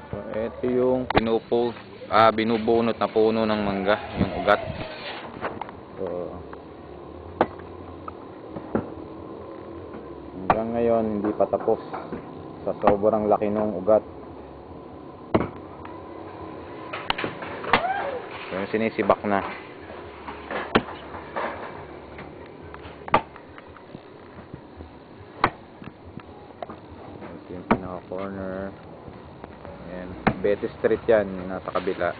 So, ito yung binubunot na puno ng mangga, yung ugat. So, hanggang ngayon hindi pa tapos sa sobrang laki ng ugat. So, yung sinisibak na. Ito yung pinaka-corner. Ayan, Betty Street yan, nasa kabila.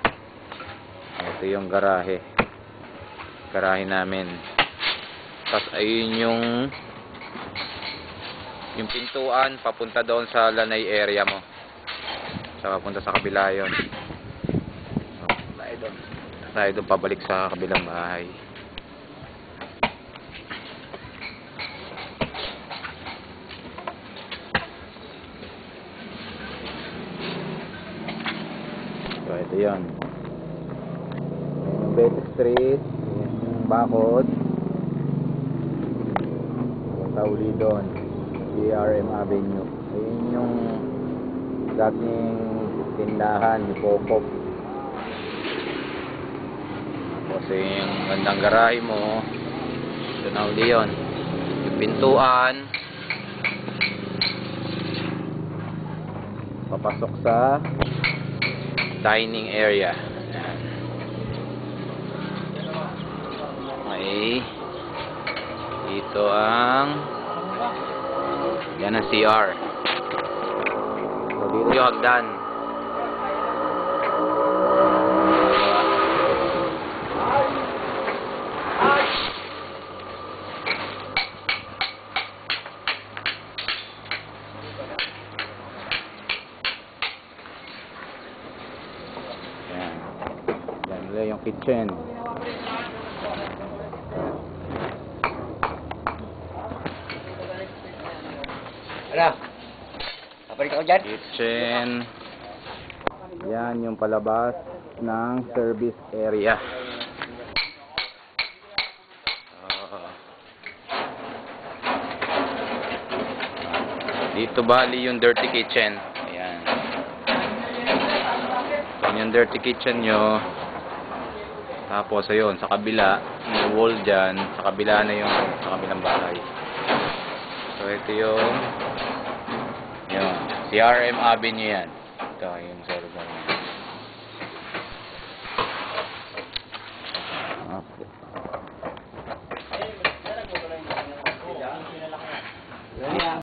Ito yung garahe namin. Tapos ayun yung pintuan papunta doon sa lanay area mo. So papunta sa kabila yun. Tayo doon pabalik sa kabilang bahay. So ito yun. Yung Betty Street, yung bakod. Punta uli doon. CRM Avenue. Ayun yung dating tindahan ni Popop. Tapos yung gandang garahe mo, ito na uli yun. Yung pintuan papasok sa dining area. Okay, dito yan ang CR. So dito yung hagdan. Yan ulit yung kitchen. Ala, kapalik ako dyan. Kitchen. Yan yung palabas ng service area. Dito bali yung dirty kitchen. Ayan. Yan yung dirty kitchen nyo. Tapos ayun, sa kabila, may wall dyan. Sa kabila na yung sa kabilang bahay. So ito yung CRM Avenue yan. Ito yung server.